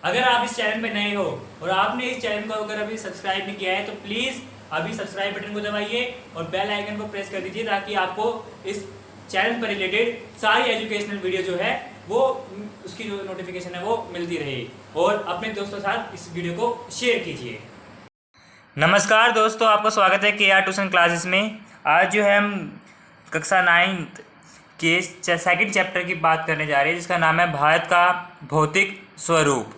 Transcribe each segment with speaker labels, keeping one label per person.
Speaker 1: अगर आप इस चैनल पे नए हो और आपने इस चैनल को अगर अभी सब्सक्राइब नहीं किया है तो प्लीज़ अभी सब्सक्राइब बटन को दबाइए और बेल आइकन को प्रेस कर दीजिए ताकि आपको इस चैनल पर रिलेटेड सारी एजुकेशनल वीडियो जो है वो उसकी जो नोटिफिकेशन है वो मिलती रहे। और अपने दोस्तों के साथ इस वीडियो को शेयर कीजिए। नमस्कार दोस्तों, आपका स्वागत है KR ट्यूशन क्लासेस में। आज जो है हम कक्षा 9 के सेकंड चैप्टर की बात करने जा रहे हैं जिसका नाम है भारत का भौतिक स्वरूप।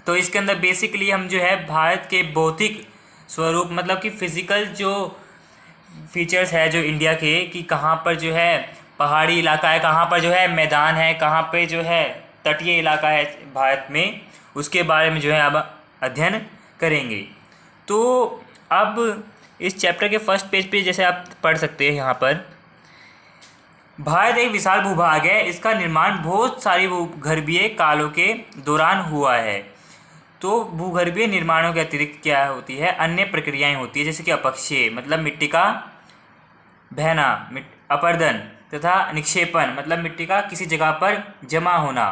Speaker 1: तो इसके अंदर बेसिकली हम जो है भारत के भौतिक स्वरूप मतलब कि फिजिकल जो फीचर्स है जो इंडिया के, कि कहाँ पर जो है पहाड़ी इलाका है, कहाँ पर जो है मैदान है, कहाँ पे जो है तटीय इलाका है भारत में, उसके बारे में जो है अब अध्ययन करेंगे। तो अब इस चैप्टर के फर्स्ट पेज पे जैसे आप पढ़ सकते हैं, यहाँ पर भारत एक विशाल भूभाग है, इसका निर्माण बहुत सारी भूगर्भीय कालों के दौरान हुआ है। तो भूगर्भीय निर्माणों के अतिरिक्त क्या होती है, अन्य प्रक्रियाएं होती है जैसे कि अपक्षय मतलब मिट्टी का बहना, अपरदन तथा निक्षेपण मतलब मिट्टी का किसी जगह पर जमा होना।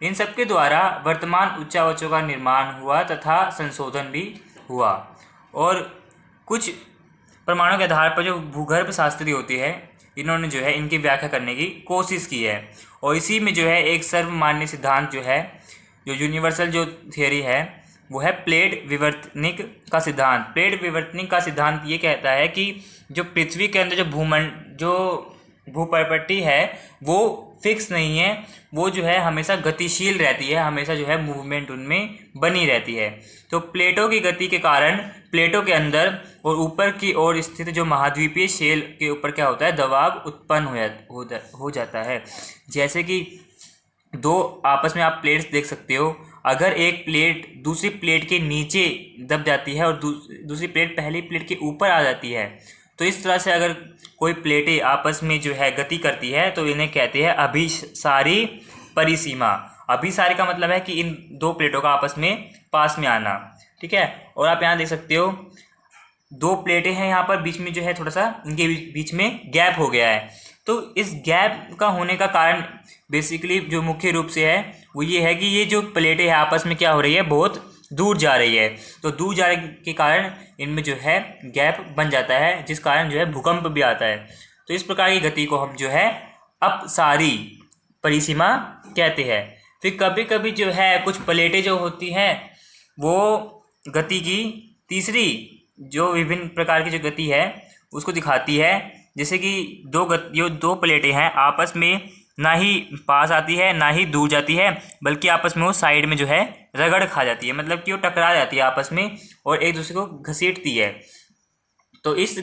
Speaker 1: इन सब के द्वारा वर्तमान उच्चावचों का निर्माण हुआ तथा संशोधन भी हुआ। और कुछ प्रमाणों के आधार पर जो भूगर्भ शास्त्री होती है इन्होंने जो है इनकी व्याख्या करने की कोशिश की है। और इसी में जो है एक सर्वमान्य सिद्धांत जो है, जो यूनिवर्सल जो थियोरी है वो है प्लेट विवर्तनिक का सिद्धांत। प्लेट विवर्तनिक का सिद्धांत ये कहता है कि जो पृथ्वी के अंदर जो भूप्रपट्टी है वो फिक्स नहीं है, वो जो है हमेशा गतिशील रहती है, हमेशा जो है मूवमेंट उनमें बनी रहती है। तो प्लेटों की गति के कारण प्लेटों के अंदर और ऊपर की ओर स्थित जो महाद्वीपीय शेल के ऊपर क्या होता है, दबाव उत्पन्न हो जाता है। जैसे कि दो आपस में आप प्लेट्स देख सकते हो, अगर एक प्लेट दूसरी प्लेट के नीचे दब जाती है और दूसरी प्लेट पहली प्लेट के ऊपर आ जाती है, तो इस तरह से अगर कोई प्लेटें आपस में जो है गति करती है तो इन्हें कहते हैं अभिसारी परिसीमा। अभिसारी का मतलब है कि इन दो प्लेटों का आपस में पास में आना, ठीक है। और आप यहाँ देख सकते हो दो प्लेटें हैं, यहाँ पर बीच में जो है थोड़ा सा इनके बीच में गैप हो गया है। तो इस गैप का होने का कारण बेसिकली जो मुख्य रूप से है वो ये है कि ये जो प्लेटें हैं आपस में क्या हो रही है, बहुत दूर जा रही है। तो दूर जाने के कारण इनमें जो है गैप बन जाता है, जिस कारण जो है भूकंप भी आता है। तो इस प्रकार की गति को हम जो है अपसारी परिसीमा कहते हैं। फिर कभी कभी जो है कुछ प्लेटें जो होती हैं वो गति की तीसरी जो विभिन्न प्रकार की जो गति है उसको दिखाती है। जैसे कि दो प्लेटें हैं आपस में ना ही पास आती है ना ही दूर जाती है, बल्कि आपस में वो साइड में जो है रगड़ खा जाती है, मतलब कि वो टकरा जाती है आपस में और एक दूसरे को घसीटती है। तो इस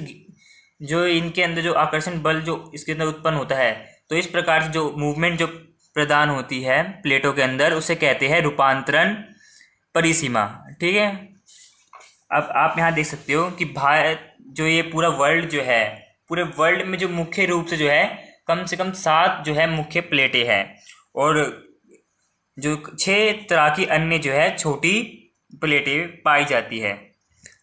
Speaker 1: जो इनके अंदर जो आकर्षण बल जो इसके अंदर उत्पन्न होता है, तो इस प्रकार से जो मूवमेंट जो प्रदान होती है प्लेटों के अंदर उसे कहते हैं रूपांतरण परिसीमा, ठीक है। अब आप यहाँ देख सकते हो कि भारत जो ये पूरा वर्ल्ड जो है, पूरे वर्ल्ड में जो मुख्य रूप से जो है कम से कम 7 जो है मुख्य प्लेटें हैं और जो 6 तरह की अन्य जो है छोटी प्लेटें पाई जाती है।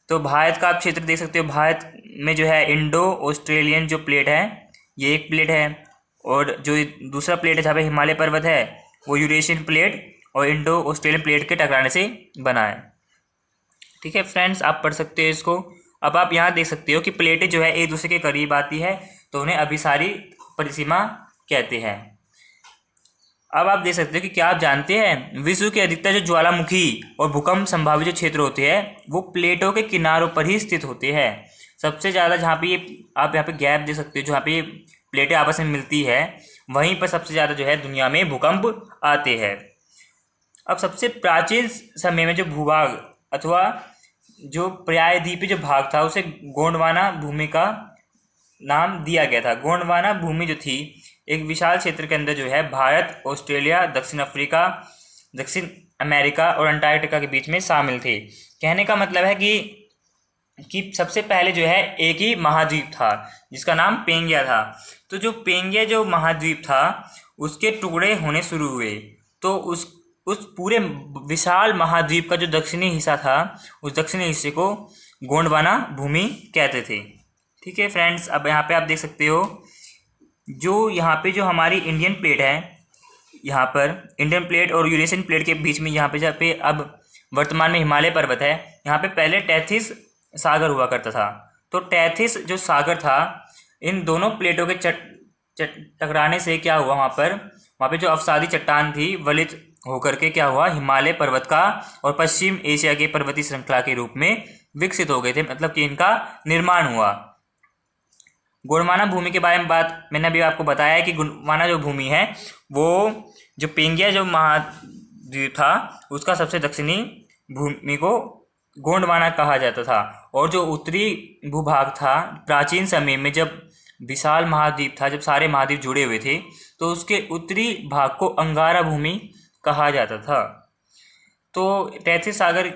Speaker 1: तो भारत का आप क्षेत्र देख सकते हो, भारत में जो है इंडो ऑस्ट्रेलियन जो प्लेट है ये एक प्लेट है, और जो दूसरा प्लेट है जहाँ पे हिमालय पर्वत है वो यूरेशियन प्लेट और इंडो ऑस्ट्रेलियन प्लेट के टकराने से बना है, ठीक है फ्रेंड्स। आप पढ़ सकते हो इसको। अब आप यहाँ देख सकते हो कि प्लेटें जो है एक दूसरे के करीब आती है तो उन्हें अभिसारी परिसीमा कहते हैं। अब आप देख सकते हो कि क्या आप जानते हैं विश्व के अधिकतर जो ज्वालामुखी और भूकंप संभावित जो क्षेत्र होते हैं वो प्लेटों के किनारों पर ही स्थित होते हैं। सबसे ज़्यादा जहाँ पे ये आप यहाँ पे गैप देख सकते हो, जहाँ पे ये प्लेटें आपस में मिलती है वहीं पर सबसे ज़्यादा जो है दुनिया में भूकंप आते हैं। अब सबसे प्राचीन समय में जो भूभाग अथवा जो प्रायद्वीपीय जो भाग था उसे गोंडवाना भूमि का नाम दिया गया था। गोंडवाना भूमि जो थी एक विशाल क्षेत्र के अंदर जो है भारत, ऑस्ट्रेलिया, दक्षिण अफ्रीका, दक्षिण अमेरिका और अंटार्कटिका के बीच में शामिल थे। कहने का मतलब है कि सबसे पहले जो है एक ही महाद्वीप था जिसका नाम पेंगिया था। तो जो पेंगिया जो महाद्वीप था उसके टुकड़े होने शुरू हुए, तो उस पूरे विशाल महाद्वीप का जो दक्षिणी हिस्सा था उस दक्षिणी हिस्से को गोंडवाना भूमि कहते थे, ठीक है फ्रेंड्स। अब यहाँ पे आप देख सकते हो जो यहाँ पे जो हमारी इंडियन प्लेट है यहाँ पर इंडियन प्लेट और यूरेशियन प्लेट के बीच में जहाँ पे अब वर्तमान में हिमालय पर्वत है, यहाँ पे पहले टैथिस सागर हुआ करता था। तो टैथिस जो सागर था, इन दोनों प्लेटों के टकराने से क्या हुआ, वहाँ पे जो अवसादी चट्टान थी वलित होकर के क्या हुआ, हिमालय पर्वत का और पश्चिम एशिया के पर्वतीय श्रृंखला के रूप में विकसित हो गए थे, मतलब कि इनका निर्माण हुआ। गोंडवाना भूमि के बारे में बात मैंने अभी आपको बताया है कि गोंडवाना जो भूमि है वो जो पेंगिया जो महाद्वीप था उसका सबसे दक्षिणी भूमि को गोंडवाना कहा जाता था। और जो उत्तरी भूभाग था, प्राचीन समय में जब विशाल महाद्वीप था, जब सारे महाद्वीप जुड़े हुए थे, तो उसके उत्तरी भाग को अंगारा भूमि कहा जाता था। तो टैथिस सागर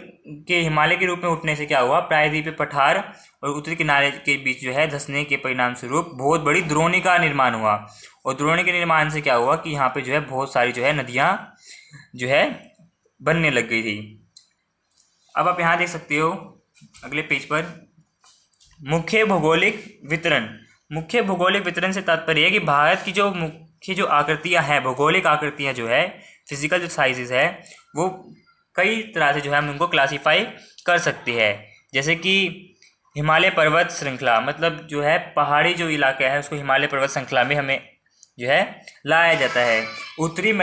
Speaker 1: के हिमालय के रूप में उठने से क्या हुआ, प्रायद्वीपीय पठार और उत्तरी किनारे के बीच जो है धंसने के परिणाम स्वरूप बहुत बड़ी द्रोणी का निर्माण हुआ। और द्रोणी के निर्माण से क्या हुआ कि यहाँ पे जो है बहुत सारी जो है नदियाँ जो है बनने लग गई थी। अब आप यहाँ देख सकते हो अगले पेज पर मुख्य भौगोलिक वितरण। मुख्य भौगोलिक वितरण से तात्पर्य है कि भारत की जो मुख्य जो आकृतियाँ हैं, भौगोलिक आकृतियाँ जो है, फिजिकल जो साइजेस है, वो कई तरह से जो है हम उनको क्लासीफाई कर सकते हैं। जैसे कि हिमालय पर्वत श्रृंखला, मतलब जो है पहाड़ी जो इलाका है उसको हिमालय पर्वत श्रृंखला में हमें जो है लाया जाता है। उत्तरी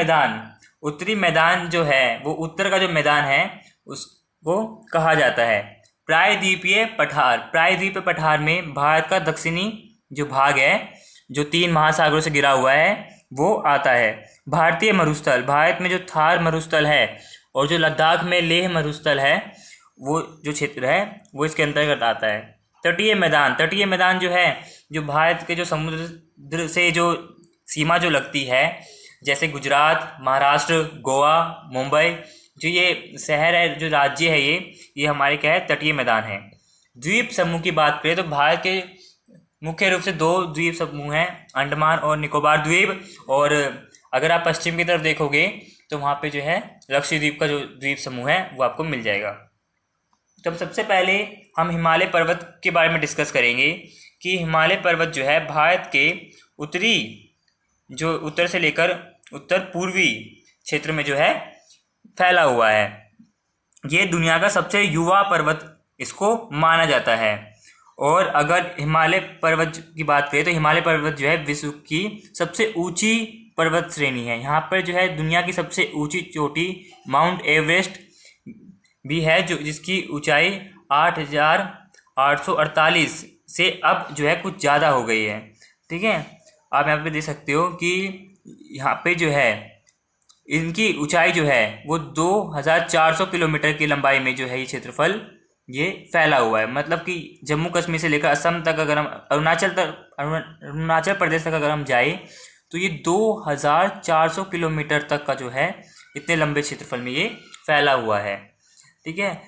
Speaker 1: मैदान जो है वो उत्तर का जो मैदान है उसको कहा जाता है। प्रायद्वीपीय पठार में भारत का दक्षिणी जो भाग है जो 3 महासागरों से घिरा हुआ है वो आता है। भारतीय मरुस्थल, भारत में जो थार मरुस्थल है और जो लद्दाख में लेह मरुस्थल है, वो जो क्षेत्र है वो इसके अंतर्गत आता है। तटीय मैदान जो है, जो भारत के जो समुद्र से जो सीमा जो लगती है, जैसे गुजरात, महाराष्ट्र, गोवा, मुंबई, जो ये शहर है, जो राज्य है, ये हमारे क्या है, तटीय मैदान है। द्वीप समूह की बात करें तो भारत के मुख्य रूप से 2 द्वीप समूह हैं, अंडमान और निकोबार द्वीप। और अगर आप पश्चिम की तरफ देखोगे तो वहाँ पे जो है लक्षद्वीप का जो द्वीप समूह है वो आपको मिल जाएगा। तो सबसे पहले हम हिमालय पर्वत के बारे में डिस्कस करेंगे कि हिमालय पर्वत जो है भारत के उत्तरी जो उत्तर से लेकर उत्तर पूर्वी क्षेत्र में जो है फैला हुआ है। ये दुनिया का सबसे युवा पर्वत इसको माना जाता है। और अगर हिमालय पर्वत की बात करें तो हिमालय पर्वत जो है विश्व की सबसे ऊंची पर्वत श्रेणी है। यहाँ पर जो है दुनिया की सबसे ऊंची चोटी माउंट एवरेस्ट भी है, जो जिसकी ऊंचाई 8,848 से अब जो है कुछ ज़्यादा हो गई है। ठीक है, आप यहाँ पे देख सकते हो कि यहाँ पे जो है इनकी ऊंचाई जो है वो 2,400 किलोमीटर की लंबाई में जो है ये क्षेत्रफल ये फैला हुआ है। मतलब कि जम्मू कश्मीर से लेकर असम तक, अगर हम अरुणाचल प्रदेश तक अगर हम जाए तो ये 2,400 किलोमीटर तक का जो है इतने लंबे क्षेत्रफल में ये फैला हुआ है। ठीक है,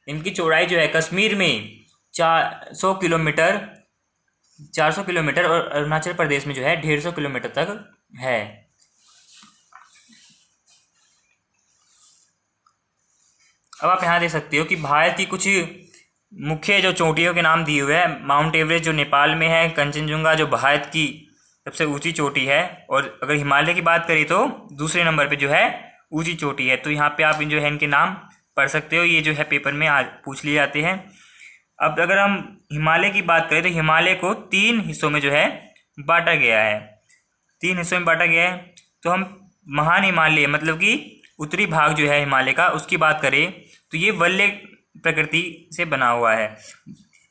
Speaker 1: इनकी चौड़ाई जो है कश्मीर में 400 किलोमीटर और अरुणाचल प्रदेश में जो है 150 किलोमीटर तक है। अब आप यहाँ देख सकते हो कि भारत की कुछ मुख्य जो चोटियों के नाम दिए हुए हैं। माउंट एवरेस्ट जो नेपाल में है, कंचनजुंगा जो भारत की सबसे ऊंची चोटी है, और अगर हिमालय की बात करें तो दूसरे नंबर पे जो है ऊंची चोटी है। तो यहाँ पे आप जो है इनके नाम पढ़ सकते हो, ये जो है पेपर में आज पूछ लिए जाते हैं। अब अगर हम हिमालय की बात करें तो हिमालय को 3 हिस्सों में जो है बांटा गया है। 3 हिस्सों में बांटा गया है। तो हम महान हिमालय मतलब कि उत्तरी भाग जो है हिमालय का, उसकी बात करें तो ये वलय प्रकृति से बना हुआ है।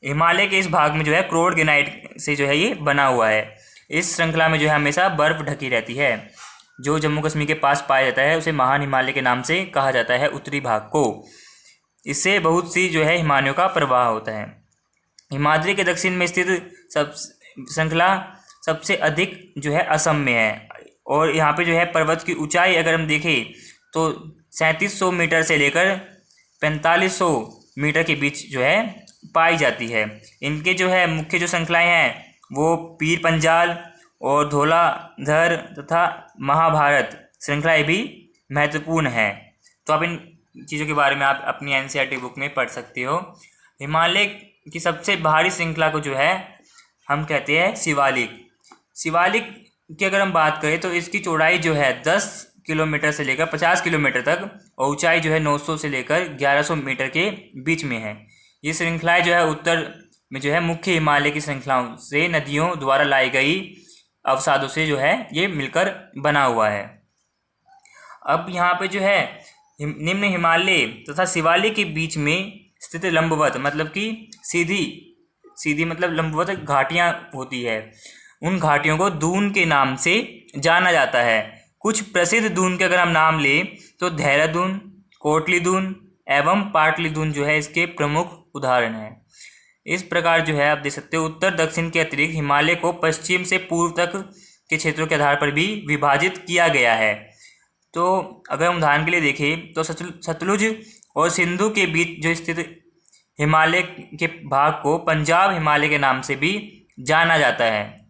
Speaker 1: हिमालय के इस भाग में जो है क्रोड ग्रेनाइट से जो है ये बना हुआ है। इस श्रृंखला में जो है हमेशा बर्फ ढकी रहती है। जो जम्मू कश्मीर के पास पाया जाता है उसे महान हिमालय के नाम से कहा जाता है उत्तरी भाग को। इससे बहुत सी जो है हिमालयों का प्रवाह होता है। हिमाद्री के दक्षिण में स्थित श्रृंखला सबसे अधिक जो है असम में है। और यहाँ पे जो है पर्वत की ऊंचाई अगर हम देखें तो 3700 मीटर से लेकर 4500 मीटर के बीच जो है पाई जाती है। इनके जो है मुख्य जो श्रृंखलाएँ हैं वो पीर पंजाल और धौलाधर तथा महाभारत श्रृंखलाएँ भी महत्वपूर्ण हैं। तो आप इन चीज़ों के बारे में आप अपनी एनसीईआरटी बुक में पढ़ सकते हो। हिमालय की सबसे भारी श्रृंखला को जो है हम कहते हैं शिवालिक। शिवालिक की अगर हम बात करें तो इसकी चौड़ाई जो है 10 किलोमीटर से लेकर 50 किलोमीटर तक और ऊंचाई जो है 900 से लेकर 1100 मीटर के बीच में है। ये श्रृंखलाएं जो है उत्तर में जो है मुख्य हिमालय की श्रृंखलाओं से नदियों द्वारा लाई गई अवसादों से जो है ये मिलकर बना हुआ है। अब यहाँ पे जो है निम्न हिमालय तथा शिवालिक के बीच में स्थित लंबवत मतलब कि सीधी सीधी मतलब लंबवत घाटियाँ होती है, उन घाटियों को दून के नाम से जाना जाता है। कुछ प्रसिद्ध दून के अगर हम नाम लें तो देहरादून, कोटली दून एवं पाटली दून जो है इसके प्रमुख उदाहरण हैं। इस प्रकार जो है आप देख सकते हो उत्तर दक्षिण के अतिरिक्त हिमालय को पश्चिम से पूर्व तक के क्षेत्रों के आधार पर भी विभाजित किया गया है। तो अगर हम उदाहरण के लिए देखें तो सतलुज और सिंधु के बीच जो स्थित हिमालय के भाग को पंजाब हिमालय के नाम से भी जाना जाता है,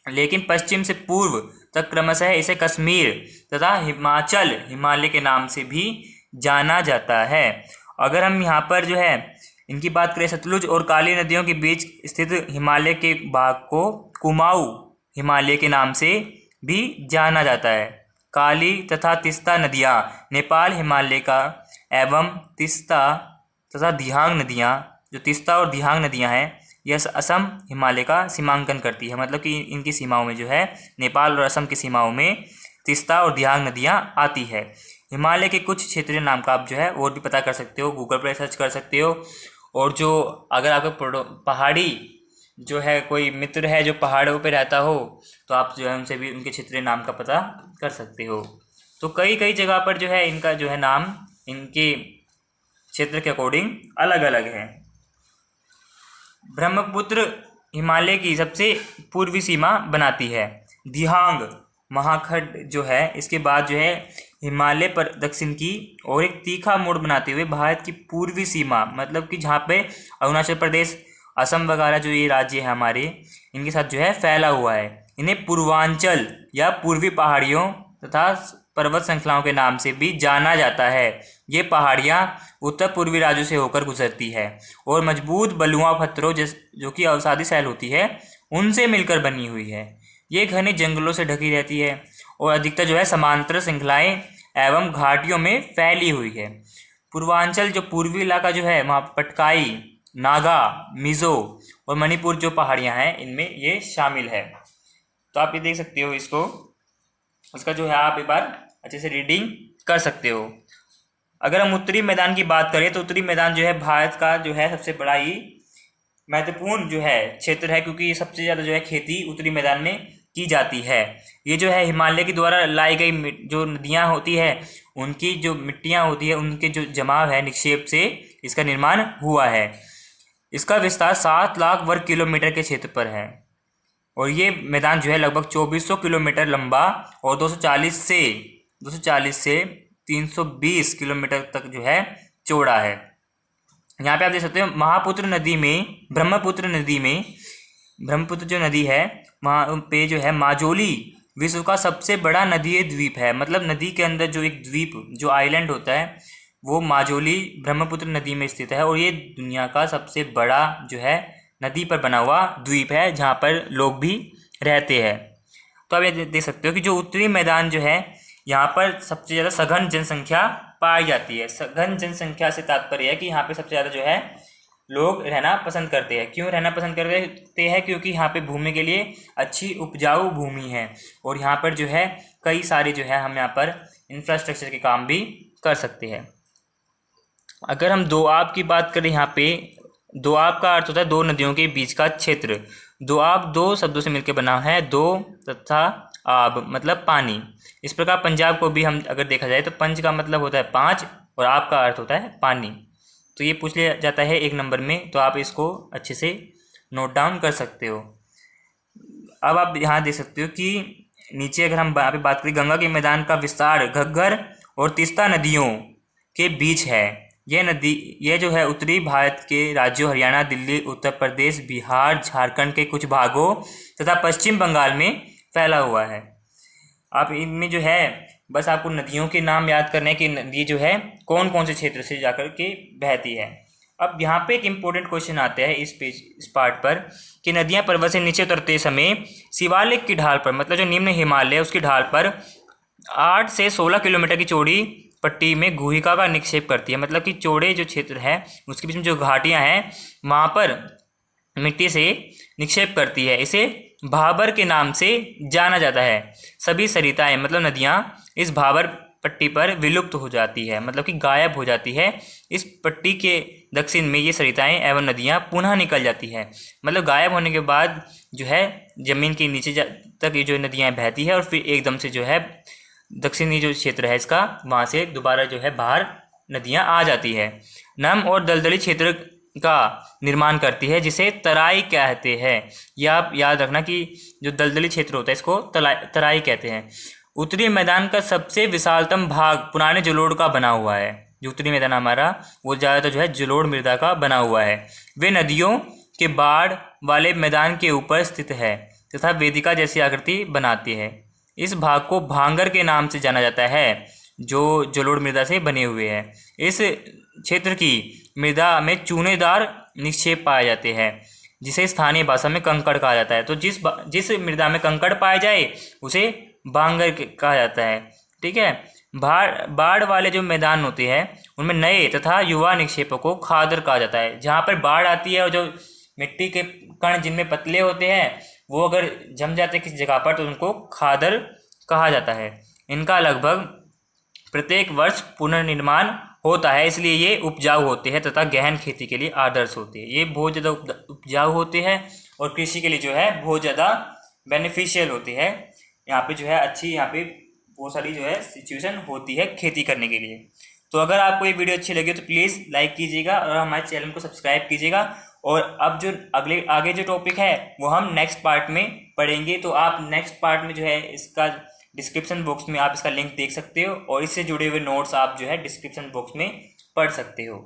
Speaker 1: लेकिन पश्चिम से पूर्व तक क्रमशः इसे कश्मीर तथा हिमाचल हिमालय के नाम से भी जाना जाता है। अगर हम यहाँ पर जो है इनकी बात करें, सतलुज और काली नदियों के बीच स्थित हिमालय के भाग को कुमाऊं हिमालय के नाम से भी जाना जाता है। काली तथा तीस्ता नदियाँ नेपाल हिमालय का एवं तीस्ता तथा दिहांग नदियाँ, जो तीस्ता और दिहांग नदियाँ हैं, यह असम हिमालय का सीमांकन करती है। मतलब कि इनकी सीमाओं में जो है नेपाल और असम की सीमाओं में तीस्ता और दिहांग नदियाँ आती है। हिमालय के कुछ क्षेत्रीय नाम का आप जो है और भी पता कर सकते हो, गूगल पर सर्च कर सकते हो। और जो अगर आपको पहाड़ी जो है कोई मित्र है जो पहाड़ों पे रहता हो तो आप जो है उनसे भी उनके क्षेत्रीय नाम का पता कर सकते हो। तो कई कई जगह पर जो है इनका जो है नाम इनके क्षेत्र के अकॉर्डिंग अलग अलग है। ब्रह्मपुत्र हिमालय की सबसे पूर्वी सीमा बनाती है। दिहांग महाखंड जो है इसके बाद जो है हिमालय पर दक्षिण की और एक तीखा मोड़ बनाते हुए भारत की पूर्वी सीमा, मतलब कि जहाँ पे अरुणाचल प्रदेश, असम वगैरह जो ये राज्य है हमारे, इनके साथ जो है फैला हुआ है। इन्हें पूर्वांचल या पूर्वी पहाड़ियों तथा पर्वत श्रृंखलाओं के नाम से भी जाना जाता है। ये पहाड़ियाँ उत्तर पूर्वी राज्यों से होकर गुजरती है और मजबूत बलुआ पत्थरों जो कि अवसादी शैल होती है उनसे मिलकर बनी हुई है। ये घने जंगलों से ढकी रहती है और अधिकतर जो है समांतर श्रृंखलाएं एवं घाटियों में फैली हुई है। पूर्वांचल जो पूर्वी इलाका जो है वहाँ पटकाई, नागा, मिजो और मणिपुर जो पहाड़ियाँ हैं इनमें ये शामिल है। तो आप ये देख सकते हो इसको, इसका जो है आप एक बार अच्छे से रीडिंग कर सकते हो। अगर हम उत्तरी मैदान की बात करें तो उत्तरी मैदान जो है भारत का जो है सबसे बड़ा ही महत्वपूर्ण जो है क्षेत्र है, क्योंकि सबसे ज़्यादा जो है खेती उत्तरी मैदान में की जाती है। ये जो है हिमालय के द्वारा लाई गई जो नदियाँ होती है उनकी जो मिट्टियाँ होती है उनके जो जमाव है निक्षेप से इसका निर्माण हुआ है। इसका विस्तार 7 लाख वर्ग किलोमीटर के क्षेत्र पर है और ये मैदान जो है लगभग 2400 किलोमीटर लंबा और 240 से 320 किलोमीटर तक जो है चौड़ा है। यहाँ पे आप देख सकते हो ब्रह्मपुत्र जो नदी है वहाँ पे जो है माजोली विश्व का सबसे बड़ा नदीय द्वीप है। मतलब नदी के अंदर जो एक द्वीप जो आइलैंड होता है वो माजोली ब्रह्मपुत्र नदी में स्थित है और ये दुनिया का सबसे बड़ा जो है नदी पर बना हुआ द्वीप है जहाँ पर लोग भी रहते हैं। तो आप ये देख सकते हो कि जो उत्तरी मैदान जो है यहाँ पर सबसे ज़्यादा सघन जनसंख्या पाई जाती है। सघन जनसंख्या से तात्पर्य है कि यहाँ पे सबसे ज़्यादा जो है लोग रहना पसंद करते हैं। क्यों रहना पसंद करते हैं? क्योंकि यहाँ पे भूमि के लिए अच्छी उपजाऊ भूमि है और यहाँ पर जो है कई सारे जो है हम यहाँ पर इंफ्रास्ट्रक्चर के काम भी कर सकते हैं। अगर हम दोआब की बात करें, यहाँ पे दोआब का अर्थ होता है दो नदियों के बीच का क्षेत्र। दोआब दो शब्दों से मिलकर बना है, दो तथा आब मतलब पानी। इस प्रकार पंजाब को भी हम अगर देखा जाए तो पंच का मतलब होता है 5 और आब का अर्थ होता है पानी। तो ये पूछ लिया जाता है 1 नंबर में, तो आप इसको अच्छे से नोट डाउन कर सकते हो। अब आप यहाँ देख सकते हो कि नीचे अगर हम यहाँ पे बात करें, गंगा के मैदान का विस्तार घग्गर और तीस्ता नदियों के बीच है। यह जो है उत्तरी भारत के राज्यों हरियाणा, दिल्ली, उत्तर प्रदेश, बिहार, झारखंड के कुछ भागों तथा पश्चिम बंगाल में फैला हुआ है। आप इनमें जो है बस आपको नदियों के नाम याद करने हैं कि नदी जो है कौन कौन से क्षेत्र से जाकर के बहती है। अब यहाँ पे एक इम्पोर्टेंट क्वेश्चन आता है इस पार्ट पर कि नदियाँ पर्वत से नीचे उतरते समय शिवालिक की ढाल पर, मतलब जो निम्न हिमालय उसकी ढाल पर 8 से 16 किलोमीटर की चौड़ी पट्टी में गुहिका का निक्षेप करती है। मतलब कि चौड़े जो क्षेत्र है उसके बीच में जो घाटियाँ हैं वहाँ पर मिट्टी से निक्षेप करती है। इसे भाबर के नाम से जाना जाता है। सभी सरिताएं मतलब नदियाँ इस भाबर पट्टी पर विलुप्त हो जाती है, मतलब कि गायब हो जाती है। इस पट्टी के दक्षिण में ये सरिताएं एवं नदियाँ पुनः निकल जाती है। मतलब गायब होने के बाद जो है जमीन के नीचे तक ये जो नदियाँ बहती है और फिर एकदम से जो है दक्षिणी जो क्षेत्र है इसका वहाँ से दोबारा जो है बाहर नदियाँ आ जाती है। नम और दलदली क्षेत्र का निर्माण करती है जिसे तराई कहते हैं। यह आप याद रखना कि जो दलदली क्षेत्र होता है इसको तराई कहते हैं। उत्तरी मैदान का सबसे विशालतम भाग पुराने जलोढ़ का बना हुआ है। जो उत्तरी मैदान हमारा वो ज़्यादातर जो है जलोढ़ मृदा का बना हुआ है। वे नदियों के बाढ़ वाले मैदान के ऊपर स्थित है तथा वेदिका जैसी आकृति बनाती है। इस भाग को भांगर के नाम से जाना जाता है जो जलोढ़ मृदा से बने हुए हैं। इस क्षेत्र की मृदा में चूनेदार निक्षेप पाए जाते हैं जिसे स्थानीय भाषा में कंकड़ कहा जाता है। तो जिस मृदा में कंकड़ पाए जाए उसे भांगर कहा जाता है। ठीक है। बाढ़ वाले जो मैदान होते हैं उनमें नए तथा युवा निक्षेपों को खादर कहा जाता है। जहाँ पर बाढ़ आती है और जो मिट्टी के कण जिनमें पतले होते हैं वो अगर जम जाते हैं किसी जगह पर तो उनको खादर कहा जाता है। इनका लगभग प्रत्येक वर्ष पुनर्निर्माण होता है, इसलिए ये उपजाऊ होते हैं तथा गहन खेती के लिए आदर्श होते हैं। ये बहुत ज़्यादा उपजाऊ होते हैं और कृषि के लिए जो है बहुत ज़्यादा बेनिफिशियल होते हैं। यहाँ पे जो है अच्छी यहाँ पे बहुत सारी जो है सिचुएशन होती है खेती करने के लिए। तो अगर आपको ये वीडियो अच्छी लगी तो प्लीज़ लाइक कीजिएगा और हमारे चैनल को सब्सक्राइब कीजिएगा। और अब जो आगे जो टॉपिक है वो हम नेक्स्ट पार्ट में पढ़ेंगे। तो आप नेक्स्ट पार्ट में जो है इसका डिस्क्रिप्शन बॉक्स में आप इसका लिंक देख सकते हो और इससे जुड़े हुए नोट्स आप जो है डिस्क्रिप्शन बॉक्स में पढ़ सकते हो।